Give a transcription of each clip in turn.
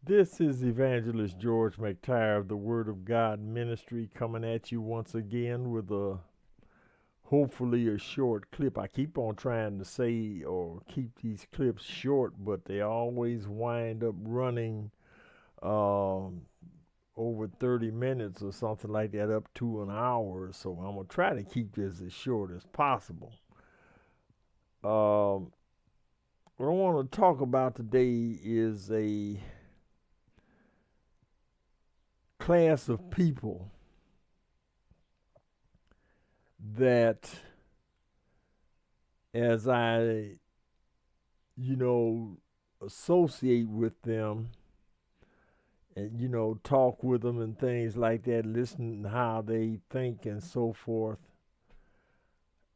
This is Evangelist George McTire of the Word of God Ministry coming at you once again with hopefully a short clip. I keep on trying to say or keep these clips short, but they always wind up running um, over 30 minutes or something like that, up to an hour. So I'm going to try to keep this as short as possible. What I want to talk about today is a class of people that, as I, you know, associate with them and, talk with them and things like that, listen to how they think and so forth,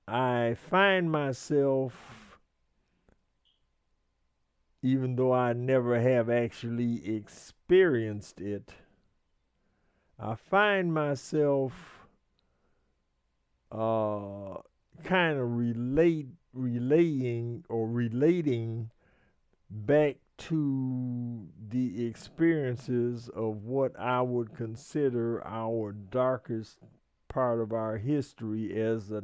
I find myself, even though I never have actually experienced it, I find myself uh, kind of relating back to the experiences of what I would consider our darkest part of our history as a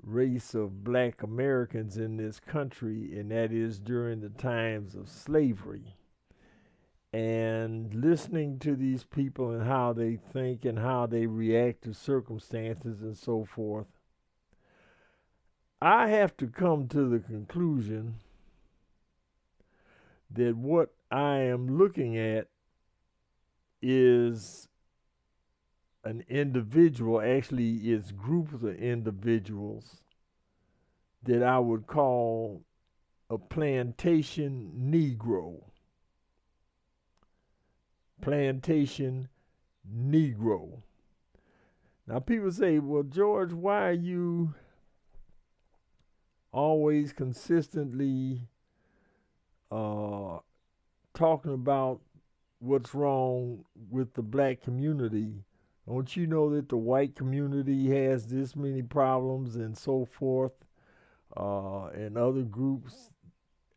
race of black Americans in this country, and that is during the times of slavery. And listening to these people and how they think and how they react to circumstances and so forth, I have to come to the conclusion that what I am looking at is an individual, actually, it's groups of individuals that I would call a plantation Negro. Plantation Negro. Now, people say, well, George, why are you always consistently uh, talking about what's wrong with the black community? Don't you know that the white community has this many problems and so forth, and other groups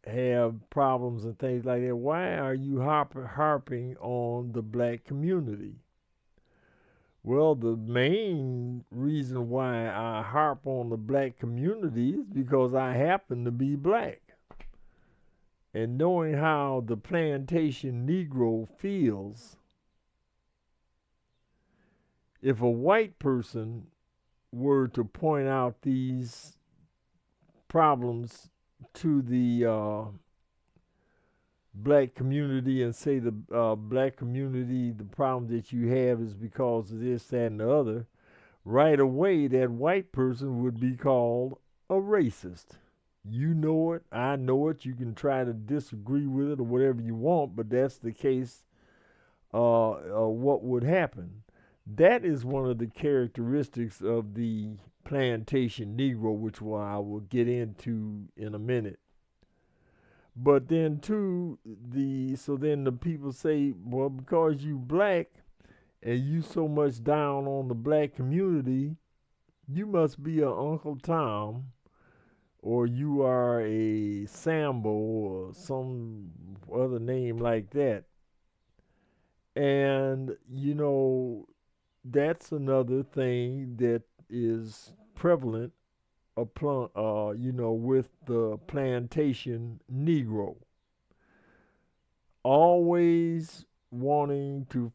have problems and things like that? Why are you harping on the black community? Well, the main reason why I harp on the black community is because I happen to be black. And knowing how the plantation Negro feels, if a white person were to point out these problems to the black community and say the black community, the problem that you have is because of this, that, and the other, right away that white person would be called a racist. You know it, I know it. You can try to disagree with it or whatever you want, but that's the case. What would happen? That is one of the characteristics of the plantation Negro, which I will get into in a minute. But then too, then the people say, well, because you black and you so much down on the black community, you must be a Uncle Tom or you are a Sambo or some other name like that. And that's another thing that is prevalent upon with the plantation Negro. Always wanting to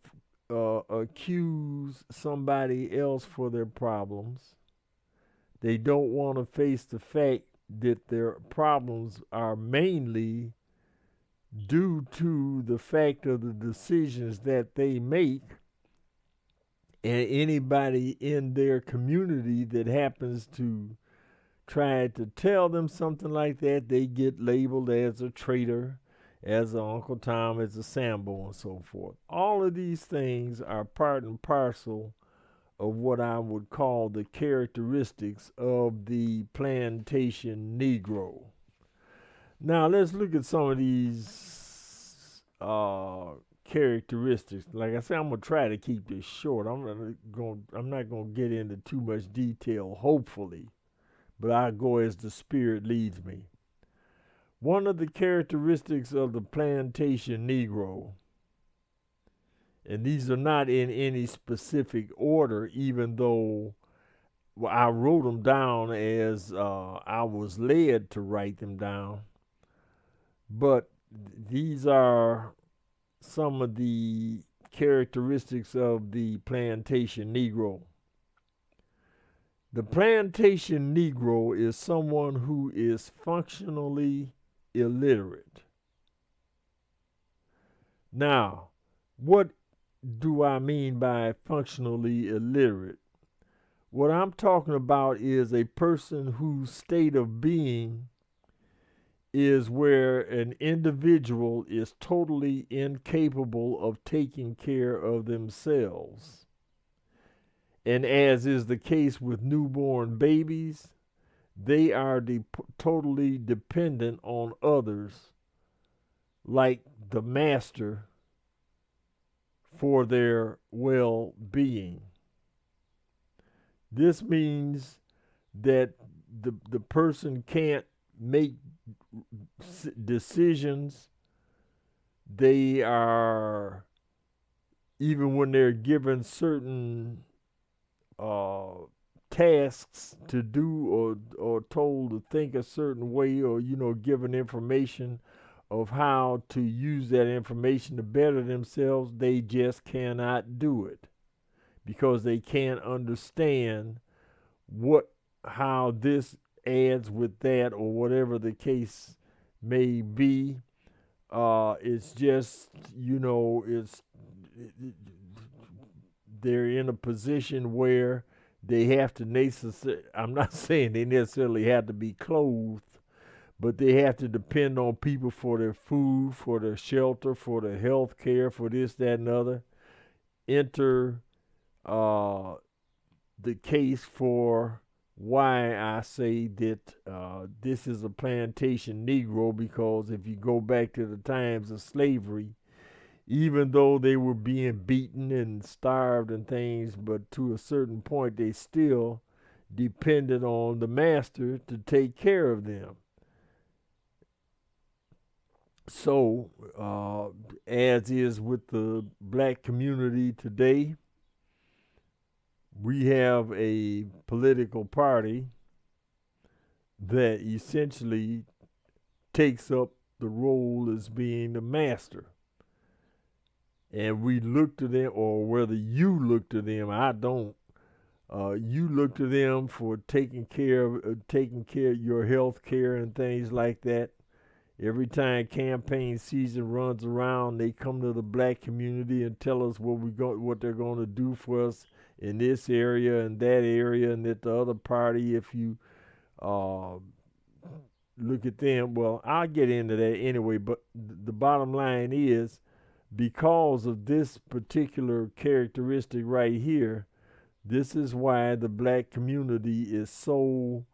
accuse somebody else for their problems. They don't want to face the fact that their problems are mainly due to the fact of the decisions that they make, and anybody in their community that happens to try to tell them something like that, they get labeled as a traitor, as an Uncle Tom, as a Sambo, and so forth. All of these things are part and parcel of what I would call the characteristics of the plantation Negro. Now let's look at some of these characteristics. Like I said, I'm gonna try to keep this short. I'm not gonna get into too much detail, hopefully, but I go as the Spirit leads me. One of the characteristics of the plantation Negro, and these are not in any specific order, even though I wrote them down as I was led to write them down, but these are some of the characteristics of the plantation Negro. The plantation Negro is someone who is functionally illiterate. Now, what do I mean by functionally illiterate? What I'm talking about is a person whose state of being is where an individual is totally incapable of taking care of themselves. And as is the case with newborn babies, they are totally dependent on others, like the master, for their well being. This means that the person can't make decisions. They are, even when they're given certain tasks to do, or told to think a certain way, or given information of how to use that information to better themselves, they just cannot do it because they can't understand how this adds with that, or whatever the case may be. It's just, they're in a position where they have to I'm not saying they necessarily have to be clothed, but they have to depend on people for their food, for their shelter, for their health care, for this, that, and other. Enter the case for why I say that this is a plantation Negro, because if you go back to the times of slavery, even though they were being beaten and starved and things, but to a certain point they still depended on the master to take care of them. So, as is with the black community today, we have a political party that essentially takes up the role as being the master. And we look to them, or whether you look to them, I don't. You look to them for taking care of your health care and things like that. Every time campaign season runs around, they come to the black community and tell us what they're going to do for us in this area and that area, and that the other party, if you look at them, well, I'll get into that anyway. But the bottom line is, because of this particular characteristic right here, this is why the black community is so,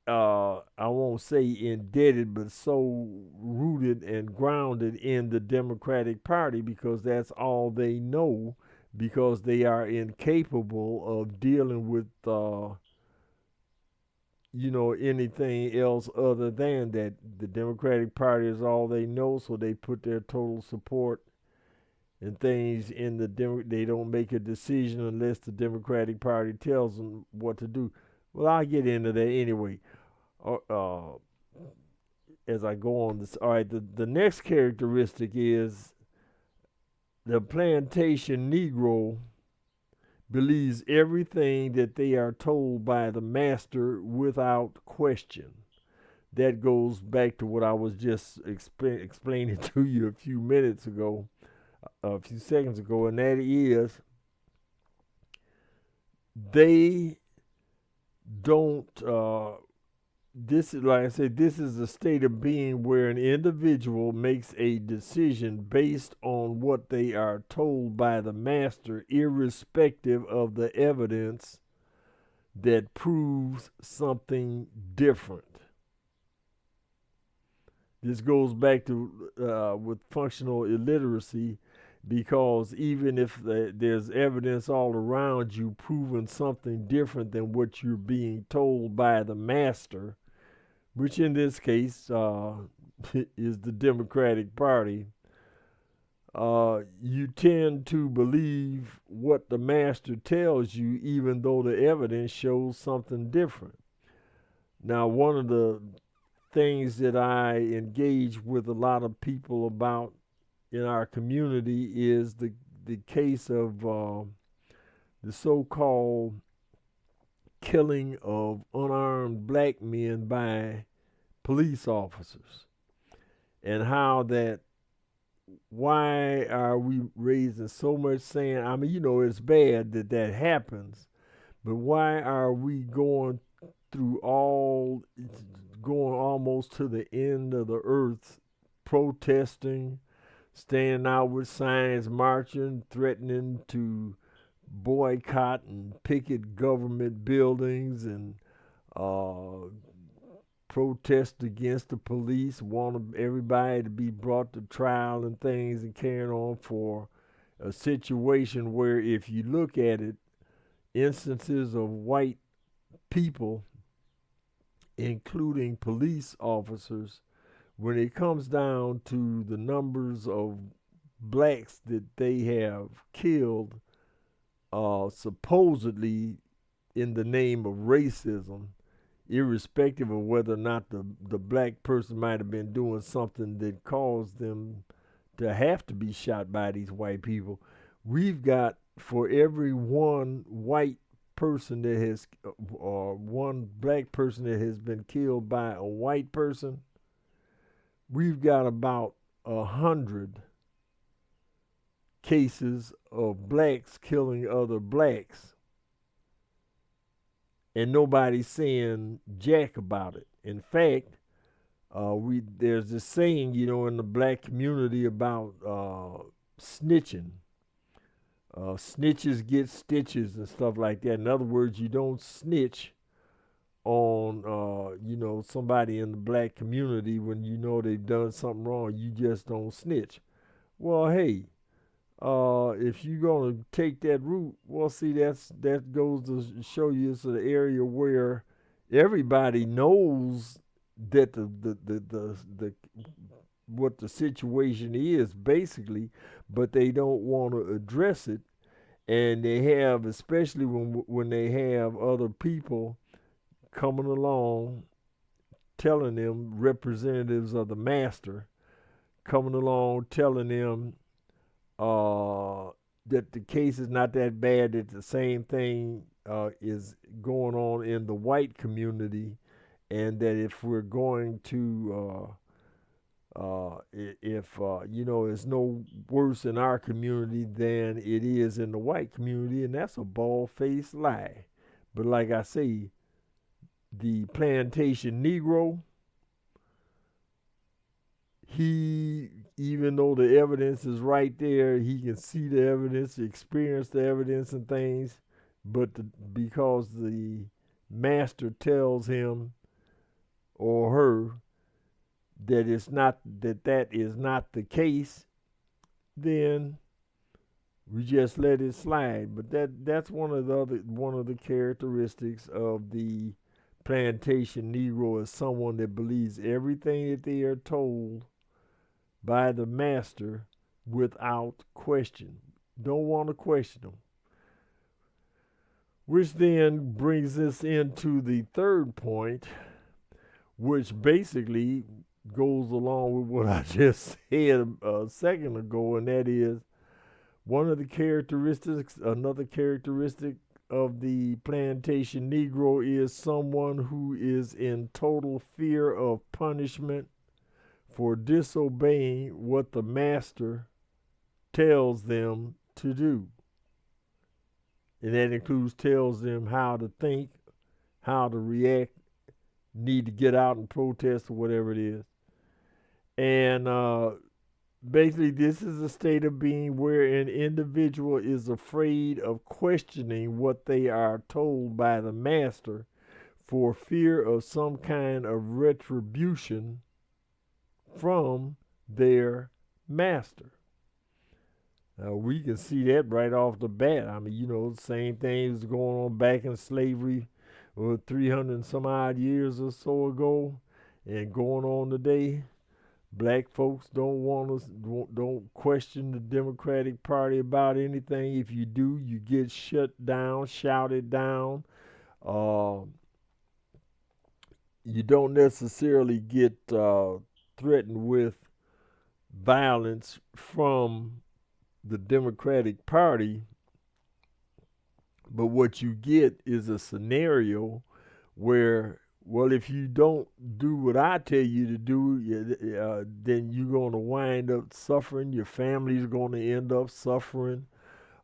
I won't say indebted, but so rooted and grounded in the Democratic Party, because that's all they know, because they are incapable of dealing with, anything else other than that. The Democratic Party is all they know, so they put their total support and things in they don't make a decision unless the Democratic Party tells them what to do. Well, I'll get into that anyway as I go on this. All right, the next characteristic is the plantation Negro believes everything that they are told by the master without question. That goes back to what I was just explaining to you a few seconds ago, and that is, they don't, this is, like I said, this is a state of being where an individual makes a decision based on what they are told by the master, irrespective of the evidence that proves something different. This goes back to with functional illiteracy, because even if there's evidence all around you proving something different than what you're being told by the master, which in this case is the Democratic Party, you tend to believe what the master tells you, even though the evidence shows something different. Now, one of the things that I engage with a lot of people about in our community is the case of the so-called killing of unarmed black men by police officers, and how that why are we raising so much saying, I mean, it's bad that that happens, but why are we through all going almost to the end of the earth, protesting, standing out with signs, marching, threatening to boycott and picket government buildings, and uh, protest against the police, want everybody to be brought to trial and things, and carrying on for a situation where, if you look at it, instances of white people, including police officers, when it comes down to the numbers of blacks that they have killed, supposedly in the name of racism, irrespective of whether or not the black person might have been doing something that caused them to have to be shot by these white people. We've got, for every one white person that has, or one black person that has been killed by a white person, we've got about 100 cases of blacks killing other blacks, and nobody's saying jack about it. In fact, there's this saying, in the black community about snitching. Snitches get stitches and stuff like that. In other words, you don't snitch on somebody in the black community when you know they've done something wrong. You just don't snitch. Well, hey, if you're gonna take that route, well, see, that goes to show you it's an area where everybody knows that the what the situation is basically, but they don't want to address it, and they have, especially when they have other people coming along telling them, representatives of the master coming along telling them that the case is not that bad, that the same thing is going on in the white community, and that if we're going to it's no worse in our community than it is in the white community, and that's a bald-faced lie. But like I say, the plantation Negro, he, even though the evidence is right there, he can see the evidence, experience the evidence and things, but because the master tells him or her that it's not, that is not the case, then we just let it slide. But that's one of the characteristics of the plantation Negro, is someone that believes everything that they are told by the master without question. Don't want to question them. Which then brings us into the third point, which basically goes along with what I just said a second ago, and that is one of the characteristics, another characteristic of the plantation Negro is someone who is in total fear of punishment for disobeying what the master tells them to do. And that includes tells them how to think, how to react, need to get out and protest or whatever it is. And basically, this is a state of being where an individual is afraid of questioning what they are told by the master for fear of some kind of retribution from their master. Now, we can see that right off the bat. I mean, the same thing was going on back in slavery 300 and some odd years or so ago. and going on today. Black folks don't want us, don't question the Democratic Party about anything. If you do, you get shut down, shouted down. Uh, you don't necessarily get threatened with violence from the Democratic Party, but what you get is a scenario where, well, if you don't do what I tell you to do, then you're going to wind up suffering. Your family's going to end up suffering.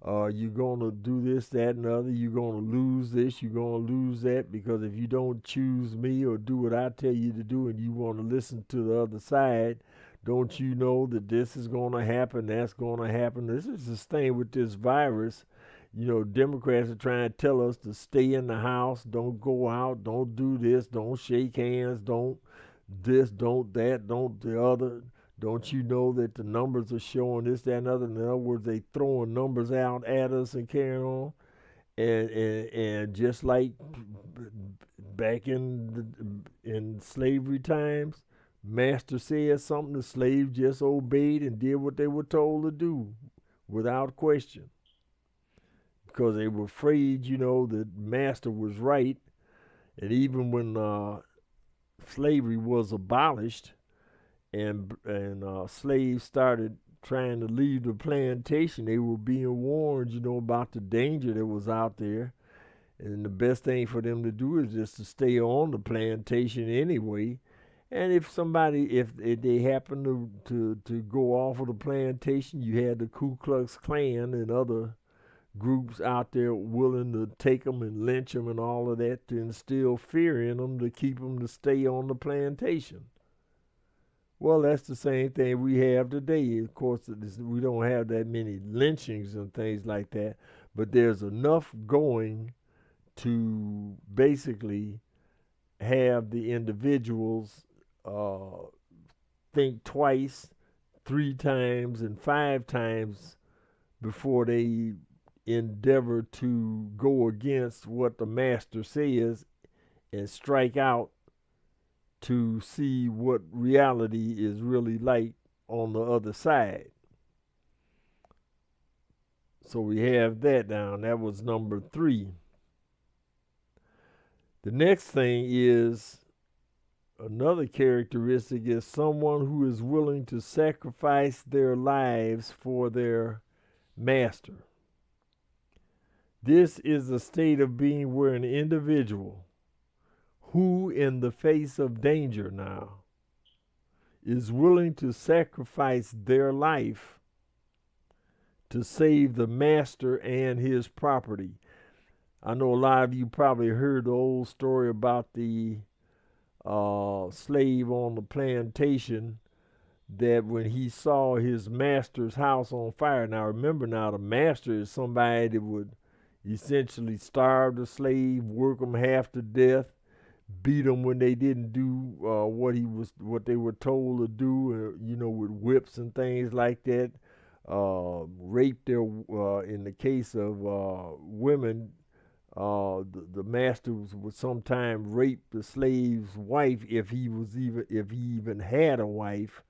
You're going to do this, that, and the other. You're going to lose this. You're going to lose that, because if you don't choose me or do what I tell you to do and you want to listen to the other side, don't you know that this is going to happen, that's going to happen? This is the thing with this virus. Democrats are trying to tell us to stay in the house, don't go out, don't do this, don't shake hands, don't this, don't that, don't the other. Don't you know that the numbers are showing this, that, and other? In other words, they throwing numbers out at us and carrying on. And just like back in slavery times, master said something, the slaves just obeyed and did what they were told to do without question, because they were afraid, that master was right. And even when slavery was abolished and slaves started trying to leave the plantation, they were being warned, about the danger that was out there. And the best thing for them to do is just to stay on the plantation anyway. And if they happened to go off of the plantation, you had the Ku Klux Klan and other groups out there willing to take them and lynch them and all of that, to instill fear in them, to keep them to stay on the plantation. Well, that's the same thing we have today. Of course, we don't have that many lynchings and things like that, but there's enough going to basically have the individuals think twice, 3 times, and 5 times before they endeavor to go against what the master says and strike out, to see what reality is really like on the other side. So we have that down. That was number 3. The next thing is, another characteristic is someone who is willing to sacrifice their lives for their master. This is a state of being where an individual who, in the face of danger now, is willing to sacrifice their life to save the master and his property. I know a lot of you probably heard the old story about the slave on the plantation, that when he saw his master's house on fire. Now remember, the master is somebody that would essentially starve the slave, work them half to death, beat them when they didn't do what they were told to do, with whips and things like that. Rape their, in the case of women, the master would sometimes rape the slave's wife if he even had a wife.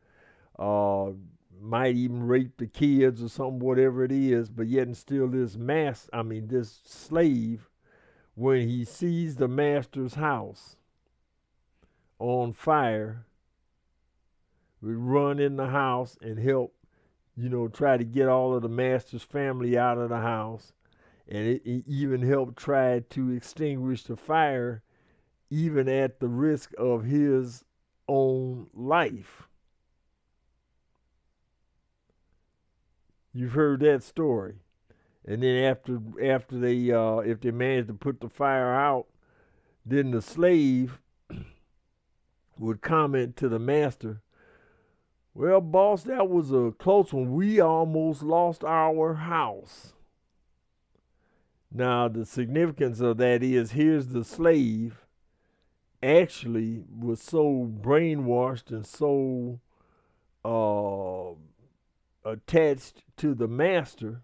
Might even rape the kids or something, whatever it is. But yet and still, this slave, when he sees the master's house on fire, would run in the house and help, try to get all of the master's family out of the house. And it even helped try to extinguish the fire, even at the risk of his own life. You've heard that story. And then after they, if they managed to put the fire out, then the slave would comment to the master, "Well, boss, that was a close one. We almost lost our house." Now, the significance of that is, here's the slave actually was so brainwashed and so attached to the master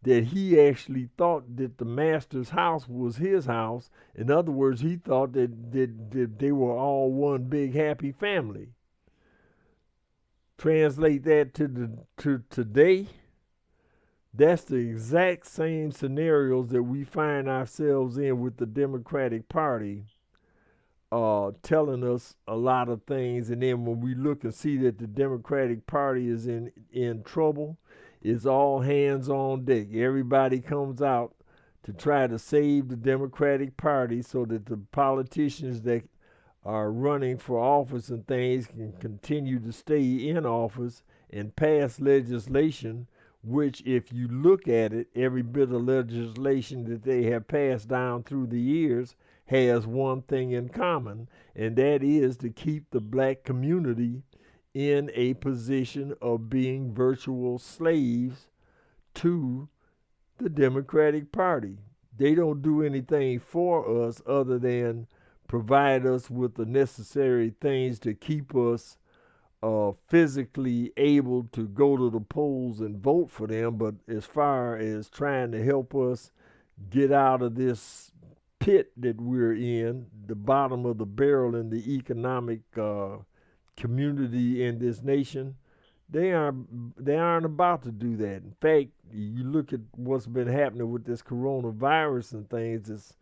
that he actually thought that the master's house was his house. In other words, he thought that they were all one big happy family. Translate that to today, that's the exact same scenarios that we find ourselves in with the Democratic Party, telling us a lot of things, and then when we look and see that the Democratic Party is in trouble, it's all hands on deck. Everybody comes out to try to save the Democratic Party so that the politicians that are running for office and things can continue to stay in office and pass legislation, which, if you look at it, every bit of legislation that they have passed down through the years has one thing in common, and that is to keep the black community in a position of being virtual slaves to the Democratic Party. They don't do anything for us other than provide us with the necessary things to keep us physically able to go to the polls and vote for them. But as far as trying to help us get out of this pit that we're in, the bottom of the barrel in the economic community in this nation, they aren't about to do that. In fact, you look at what's been happening with this coronavirus and things that's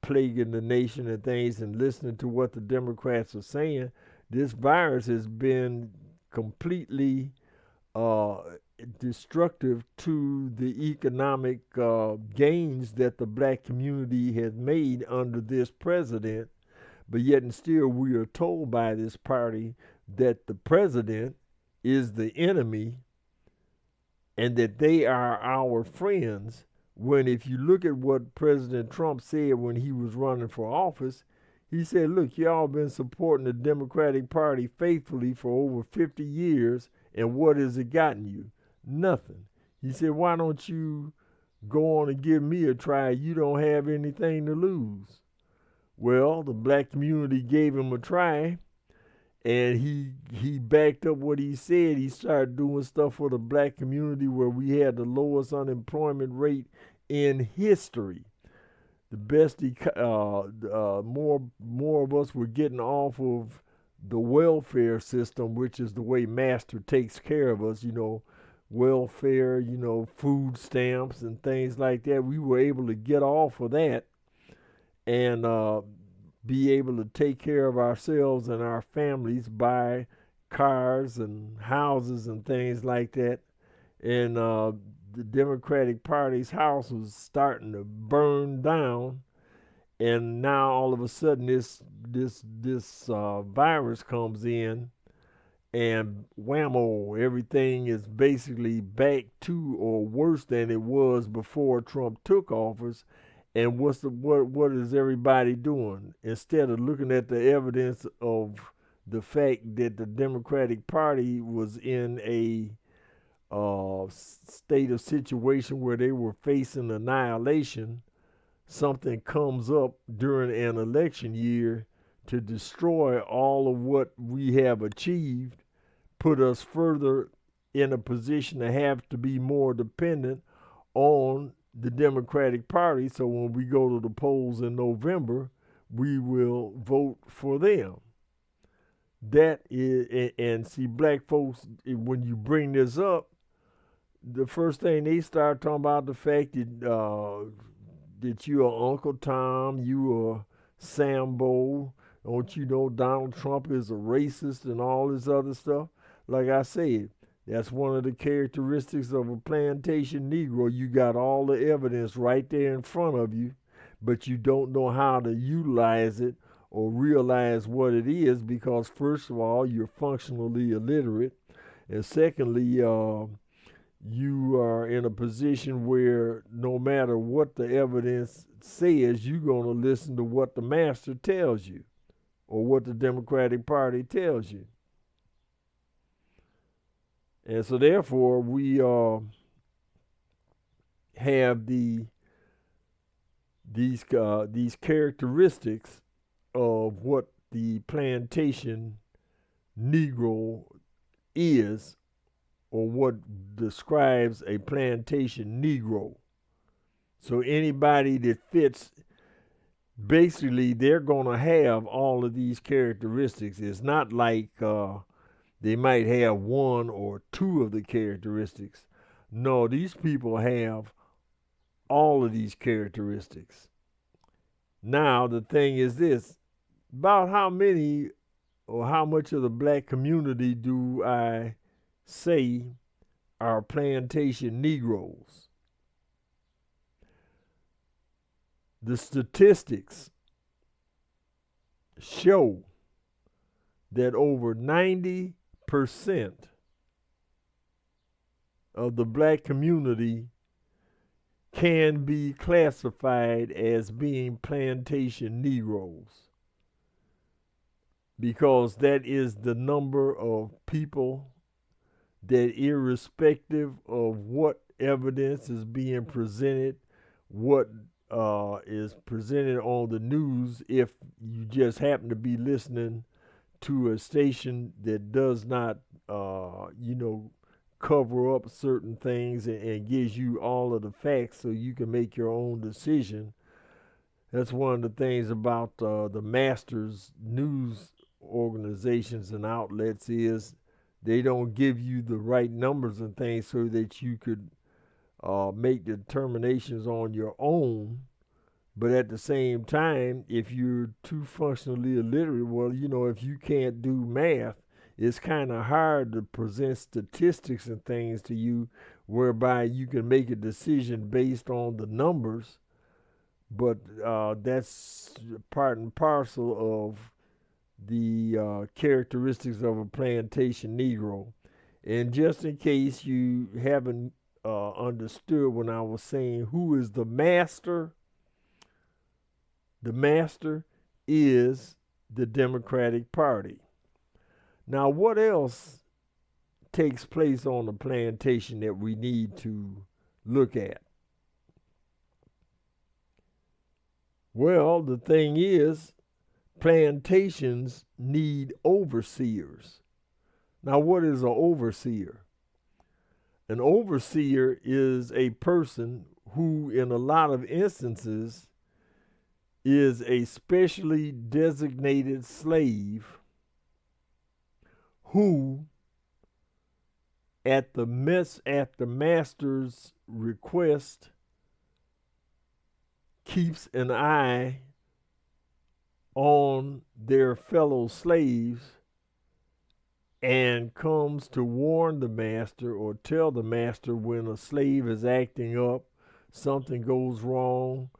plaguing the nation and things, and listening to what the Democrats are saying, this virus has been completely destructive to the economic gains that the black community has made under this president. But yet and still we are told by this party that the president is the enemy and that they are our friends, when if you look at what President Trump said when he was running for office, he said, look, y'all been supporting the Democratic Party faithfully for over 50 years, and what has it gotten you? Nothing. He said, why don't you go on and give me a try? You don't have anything to lose. Well, the black community gave him a try, and he backed up what he said. He started doing stuff for the black community where we had the lowest unemployment rate in history. The best, more of us were getting off of the welfare system, which is the way Master takes care of us, welfare, food stamps and things like that. We were able to get off of that and be able to take care of ourselves and our families, buy cars and houses and things like that. And the Democratic Party's house was starting to burn down, and now all of a sudden this virus comes in, and whammo, everything is basically back to or worse than it was before Trump took office. And what is everybody doing? Instead of looking at the evidence of the fact that the Democratic Party was in a state of situation where they were facing annihilation, something comes up during an election year to destroy all of what we have achieved, put us further in a position to have to be more dependent on the Democratic Party. So when we go to the polls in November, we will vote for them. That is, and see, black folks, when you bring this up, the first thing they start talking about the fact that you are Uncle Tom, you are Sambo, don't you know Donald Trump is a racist and all this other stuff. Like I said, that's one of the characteristics of a plantation Negro. You got all the evidence right there in front of you, but you don't know how to utilize it or realize what it is, because first of all, you're functionally illiterate, and secondly, you are in a position where no matter what the evidence says, you're going to listen to what the master tells you or what the Democratic Party tells you. And so therefore, we have these characteristics of what the plantation Negro is or what describes a plantation Negro. So anybody that fits, basically, they're going to have all of these characteristics. It's not like they might have one or two of the characteristics. No, these people have all of these characteristics. Now, the thing is this: about how many or how much of the black community do I say are plantation Negroes? The statistics show that over 90% of the black community can be classified as being plantation Negroes, because that is the number of people that, irrespective of what evidence is being presented, what is presented on the news, if you just happen to be listening to a station that does not, cover up certain things and gives you all of the facts so you can make your own decision. That's one of the things about the masters news organizations and outlets, is they don't give you the right numbers and things so that you could make determinations on your own. But at the same time, if you're too functionally illiterate, well, if you can't do math, it's kind of hard to present statistics and things to you whereby you can make a decision based on the numbers. But that's part and parcel of the characteristics of a plantation Negro. And just in case you haven't understood when I was saying who is the master is the Democratic Party. Now, what else takes place on the plantation that we need to look at? Well, the thing is, plantations need overseers. Now, what is an overseer? An overseer is a person who, in a lot of instances, is a specially designated slave who, at the master's request, keeps an eye on their fellow slaves and comes to warn the master or tell the master when a slave is acting up, something goes wrong,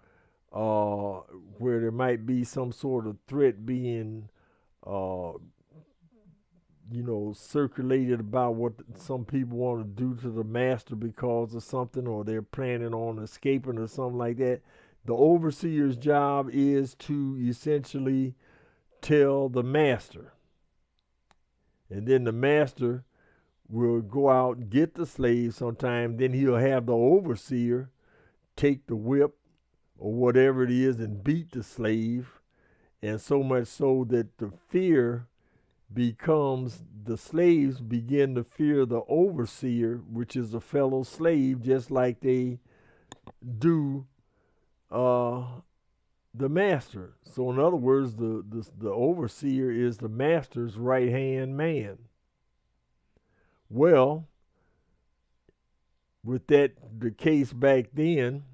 where there might be some sort of threat being circulated about what some people want to do to the master because of something, or they're planning on escaping or something like that. The overseer's job is to essentially tell the master. And then the master will go out and get the slave sometime. Then he'll have the overseer take the whip or whatever it is and beat the slave. And so much so that the fear becomes, the slaves begin to fear the overseer, which is a fellow slave, just like they do the master. So in other words, the overseer is the master's right-hand man. Well, with that the case back then,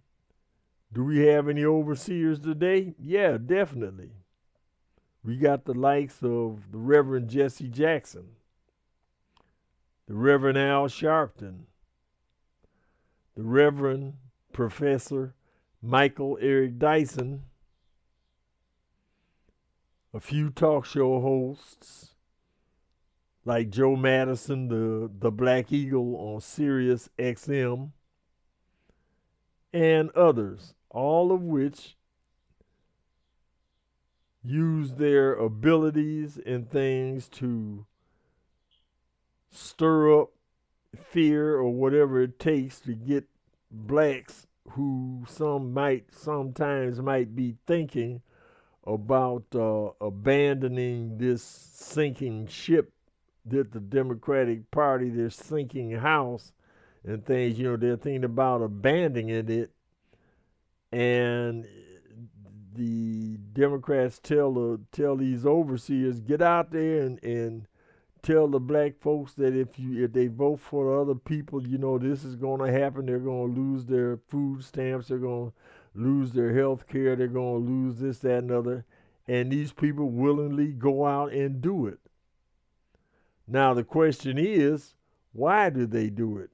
do we have any overseers today? Yeah, definitely. We got the likes of the Reverend Jesse Jackson, the Reverend Al Sharpton, the Reverend Professor Michael Eric Dyson, a few talk show hosts like Joe Madison, the Black Eagle on Sirius XM, and others, all of which use their abilities and things to stir up fear or whatever it takes to get blacks who sometimes might be thinking about abandoning this sinking ship that the Democratic Party, they're sinking house and things, they're thinking about abandoning it. And the Democrats tell these overseers, get out there and tell the black folks that if they vote for the other people, this is going to happen. They're going to lose their food stamps. They're going to lose their health care. They're going to lose this, that, and other. And these people willingly go out and do it. Now the question is, why do they do it?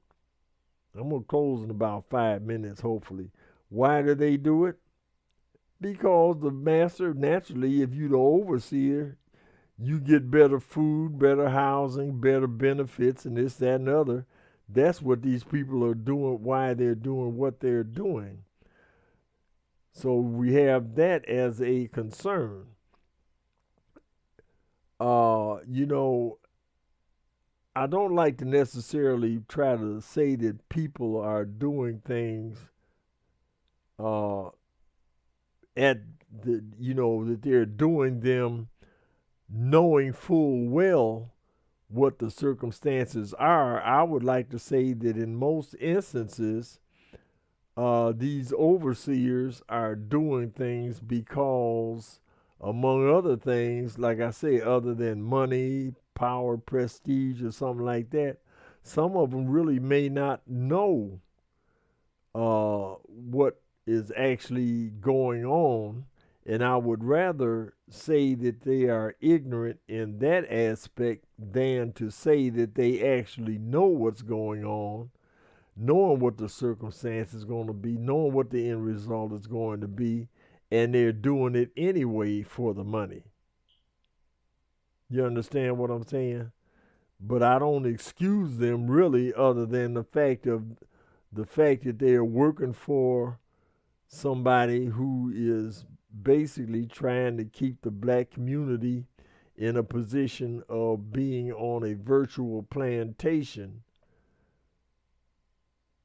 I'm going to close in about 5 minutes, hopefully. Why do they do it? Because the master, naturally, if you're the overseer, you get better food, better housing, better benefits, and this, that, and other. That's what these people are doing, why they're doing what they're doing. So we have that as a concern. I don't like to necessarily try to say that people are doing things that they're doing them knowing full well what the circumstances are. I would like to say that in most instances, these overseers are doing things because, among other things, like I say, other than money, power, prestige, or something like that, some of them really may not know what is actually going on. And I would rather say that they are ignorant in that aspect than to say that they actually know what's going on, knowing what the circumstance is going to be, knowing what the end result is going to be, and they're doing it anyway for the money. You understand what I'm saying? But I don't excuse them really, other than the fact that they are working for somebody who is basically trying to keep the black community in a position of being on a virtual plantation.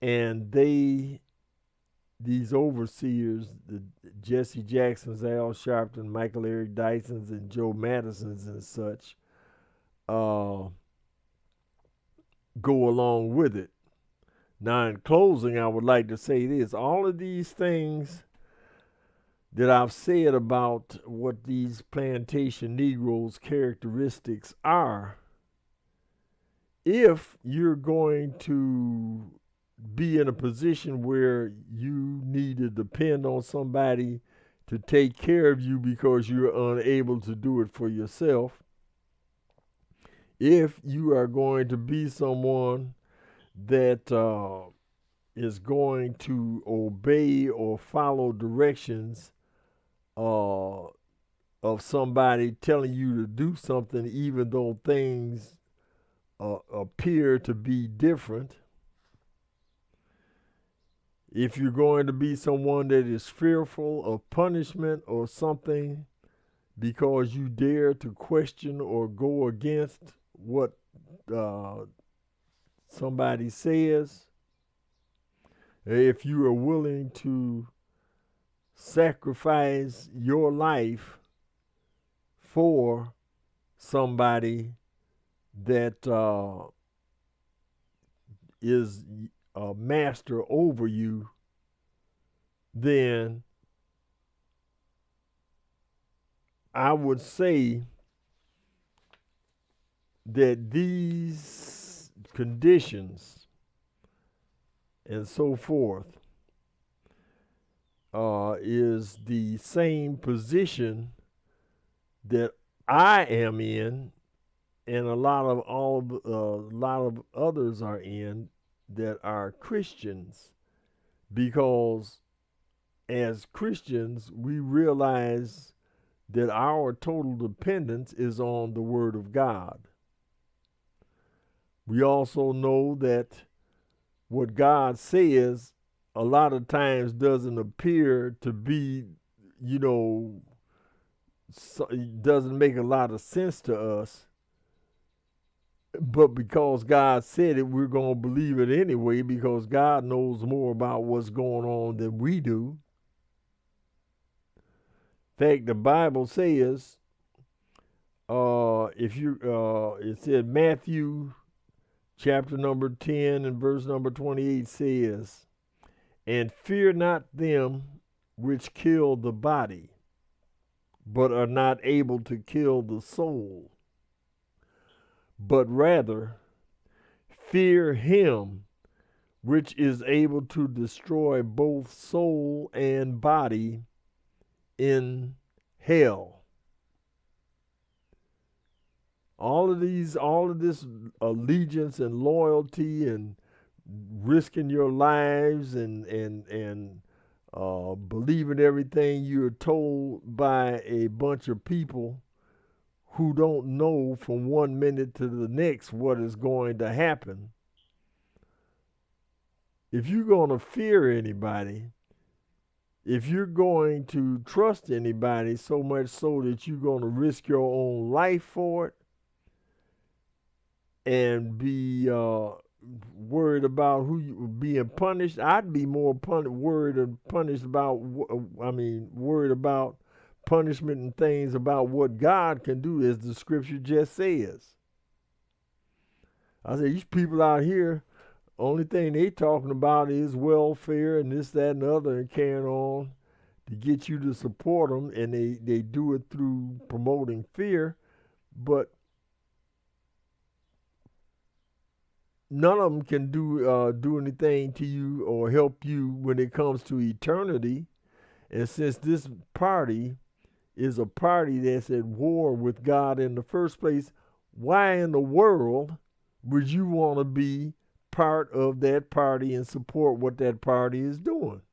And these overseers, the Jesse Jacksons, Al Sharpton, Michael Eric Dysons, and Joe Madisons and such, go along with it. Now, in closing, I would like to say this. All of these things that I've said about what these plantation Negroes' characteristics are, if you're going to be in a position where you need to depend on somebody to take care of you because you're unable to do it for yourself, if you are going to be someone that is going to obey or follow directions of somebody telling you to do something, even though things appear to be different, if you're going to be someone that is fearful of punishment or something because you dare to question or go against what somebody says, if you are willing to sacrifice your life for somebody that is a master over you, then I would say that these conditions and so forth is the same position that I am in, and a lot of others are in that are Christians, because as Christians we realize that our total dependence is on the Word of God. We also know that what God says a lot of times doesn't appear to be, it doesn't make a lot of sense to us. But because God said it, we're going to believe it anyway, because God knows more about what's going on than we do. In fact, the Bible says, if you it said Matthew chapter number 10 and verse number 28 says, "And fear not them which kill the body, but are not able to kill the soul, but rather fear him which is able to destroy both soul and body in hell." All of this allegiance and loyalty and risking your lives and believing everything you're told by a bunch of people who don't know from one minute to the next what is going to happen. If you're going to fear anybody, if you're going to trust anybody so much so that you're going to risk your own life for it and be worried about who you being punished, I'd be more worried about punishment and things about what God can do, as the scripture just says. I say these people out here, only thing they talking about is welfare and this, that, and the other, and carrying on to get you to support them, and they do it through promoting fear, but none of them can do anything to you or help you when it comes to eternity. And since this party is a party that's at war with God in the first place, why in the world would you want to be part of that party and support what that party is doing?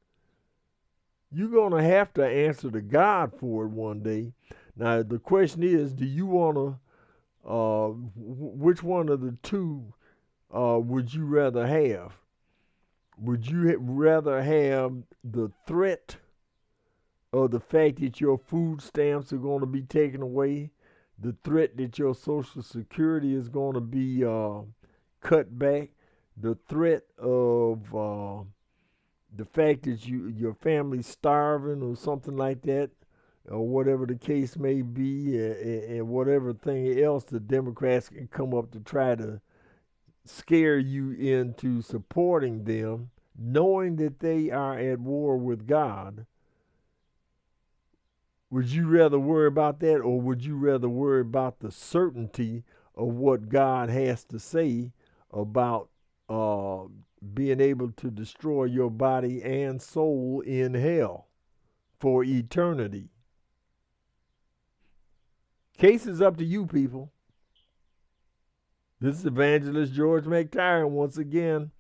You're going to have to answer to God for it one day. Now, the question is, do you want to, which one of the two would you rather have? Would you rather have the threat of the fact that your food stamps are going to be taken away, the threat that your Social Security is going to be cut back, the threat of the fact that your family's starving or something like that, or whatever the case may be, and whatever thing else the Democrats can come up to try to scare you into supporting them, knowing that they are at war with God? Would you rather worry about that, or would you rather worry about the certainty of what God has to say about being able to destroy your body and soul in hell for eternity? Case is up to you, people. This is Evangelist George McTire, once again.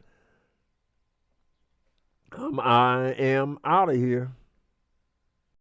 I am out of here.